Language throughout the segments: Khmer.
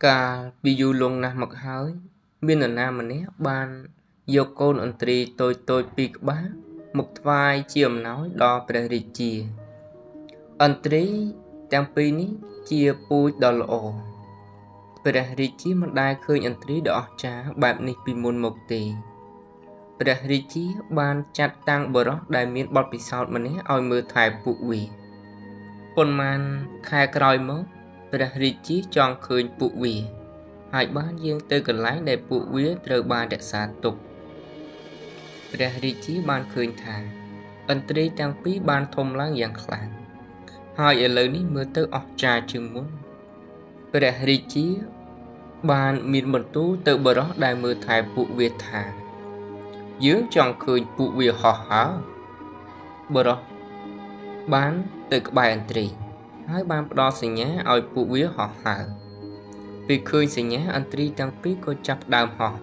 កាលពីយូរលង់ណាស់មកហើយមាននរណាម្នាក់បានយកកូនឥន្ទ្រីតូចៗពីរក្បាលមកថ្វាយជាអំណោយដល់ព្រះរាជាឥន្ទ្រីទាំងពីរនេះជាពូជដ៏ល្អព្រះរាជាមិនដែលឃើញឥន្ទ្រីដ៏អស្ចារ្យបែបនេះពីមុនមកទេព្រះរាជាបានចាត់តាំងបុរសដែលមានបទពិសោធន៍ម្នាក់ឲ្យមើលថែពួកវាប៉ុន្មានខែក្រោយមកព្រះរាជាចង់ឃើញពួកវាហើយបានយាងទៅកន្លែងដែលពួកវាត្រូវបានរក្សាទុកព្រះរាជាបានឃើញថាឥន្ទ្រីទាំងពីរបានធំឡើងយ៉ាងខ្លាំងហើយឥឡូវនេះមើលទៅអស្ចារ្យជាងមុនព្រះរាជាបានមានបន្ទូលទៅបុរសដែលមើលថែពួកវាថាយើងចង់ឃើញពួកវាហោះហើរបុរសបានទៅក្បែរឥន្ទ្រីហើយបានផ្ដល់សញ្ញាឲ្យពួកវាហោះហើរពេលឃើញសញ្ញាឥន្ទ្រីទាំងពីរក៏ចាប់ផ្ដើមហោះ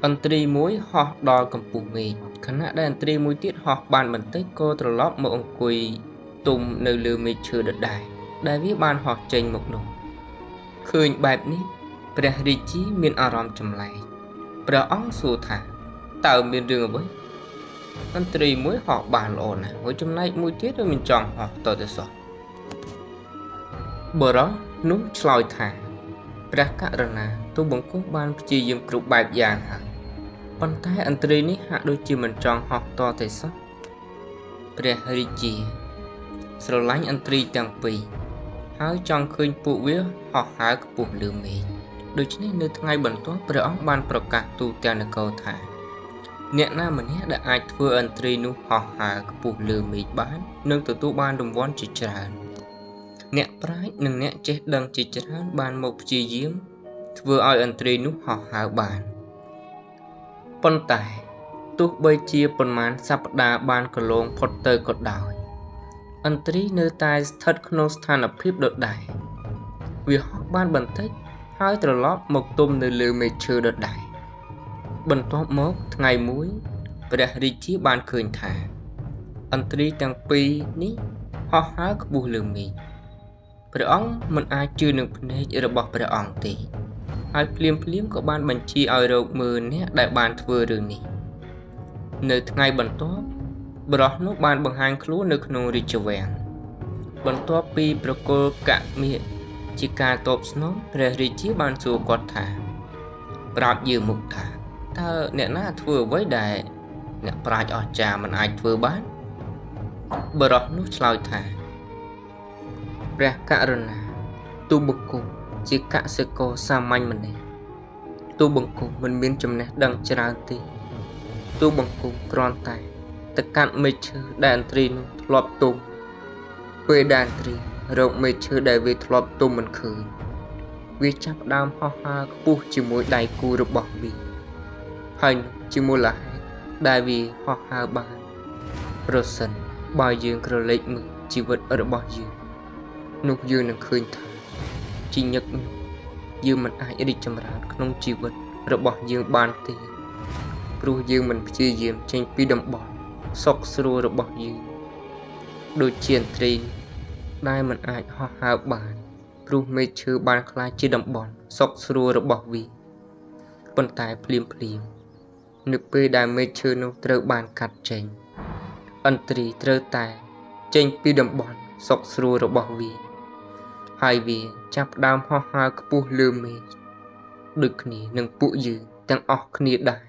ឥន្ទ្រីមួយហោះដល់កំពូលមេឃខណៈដែលឥន្ទ្រីមួយទៀតហោះបានបន្តិចក៏ត្រឡប់មកអង្គុយទុំនៅលើមែកឈើដដែលដែលវាបានហោះចេញមកនោះឃើញបែបនេះព្រះរាជាមានអារម្មណ៍ចម្លែកព្រះអង្គសួរថាតើមានរឿងអ្វីឥន្ទ្រីមួយហោះបានល្អណាស់ហើយចំណែកមួយទៀតវាមិនចង់ហោះតទៅសោះបុរសនោះឆ្លើយថាព្រះករុណាទូលបង្គំបានព្យាយាមគ្រប់បែបយ៉ាងហើយប៉ុន្តែឥន្ទ្រីនេះហាក់ដូចជាមិនចង់ហោះតទៅសោះព្រះរាជាស្រឡាញ់ឥន្ទ្រីទាំងពីរហើយចង់ឃើញពួកវាហោះហើរខ្ពស់លើមេឃដូច្នេះនៅថ្ងៃបន្ទាប់ព្រះអង្គបានប្រកាសទូទាំងនគរថាអ្នកណាម្នាក់ដែលអាចធ្វើឥន្ទ្រីនោះហោះហើរខ្ពស់លើមេឃបាននឹងទទួលបានរង្វាន់ជាច្រើនអ្នកប្រាជ្ញនិងអ្នកចេះដឹងជាច្រើនបានមកព្យាយាមធ្វើឲ្យឥន្ទ្រីនោះហោះហើរបានប៉ុន្តែទោះបីជាប៉ុន្មានសប្តាហ៍បានកន្លងផុតទៅក៏ដោយឥន្ទ្រីនៅតែស្ថិតក្នុងស្ថានភាពដដែលវាហោះបានបន្តិចហើយត្រឡប់មកទុំនៅលើមែកឈើដដែលបន្ទាប់មកថ្ងៃមួយព្រះរាជាបានឃើញថាឥន្ទ្រីទាំងពីរនេះហោះហើរខ្ពស់លើមេឃព្រះអង្គមិនអាចជឿនឹងភ្នែករបស់ព្រះអង្គទេហើយភ្លាមក៏បានបញ្ជាឲ្យរកមើលអ្នកដែលបានធ្វើរឿងនេះនៅថ្ងៃបន្ទាប់បុរសនោះបានបង្ហាញខ្លួននៅក្នុងរាជវាំងបន្ទាប់ពីប្រគល់កមាសជាការតបស្នងព្រះរាជាបានសួរគាត់ថាប្រាប់យើងមុខថាតើអ្នកណាធ្វើអ្វីដែលអ្នកប្រាជ្ញអស្ចារ្យមិនអាចធ្វើបានបុរសនោះឆ្លើយថាព្រះករុណាទូលបង្គំជាកសិករសាមញ្ញម្នាក់ទូលបង្គំមិនមានចំណេះដឹងច្រើនទេទូលបង្គំគ្រាន់តែទៅកាត់មែកឈើដែលឥន្ទ្រីនោះធ្លាប់ទុំពេលដែលឥន្ទ្រីរកមែកឈើដែលវាធ្លាប់ទុំមិនឃើញវាចាប់ផ្ដើមហោះហើរខ្ពស់ជាមួយដៃគូរបស់វាហើយជាមូលហេតុដែលវាហោះហើរបានប្រសិនបើយើងក្រឡេកមើលជីវិតរបស់យើងនោះយើងនឹងឃើញថាជាញឹកញាប់យើងមិនអាចរីកចម្រើនក្នុងជីវិតរបស់យើងបានទេព្រោះយើងមិនព្យាយាមចេញពីតំបន់សុខស្រួលរបស់យើងដូចជាឥន្ទ្រីដែលមិនអាចហោះហើរបានព្រោះមែកឈើបានខ្លាចជាតំបន់សុខស្រួលរបស់វាប៉ុន្តែភ្លាមនៅពេលដែលមែកឈើនោះត្រូវបានកាត់ចេញឥន្ទ្រីត្រូវតែចេញពីតំបន់សុខស្រួលរបស់វាហើយវាចាប់ផ្ដើមហោះហើរខ្ពស់លើមេឃដូចគ្នានឹងពួកយើងទាំងអស់គ្នាដែរ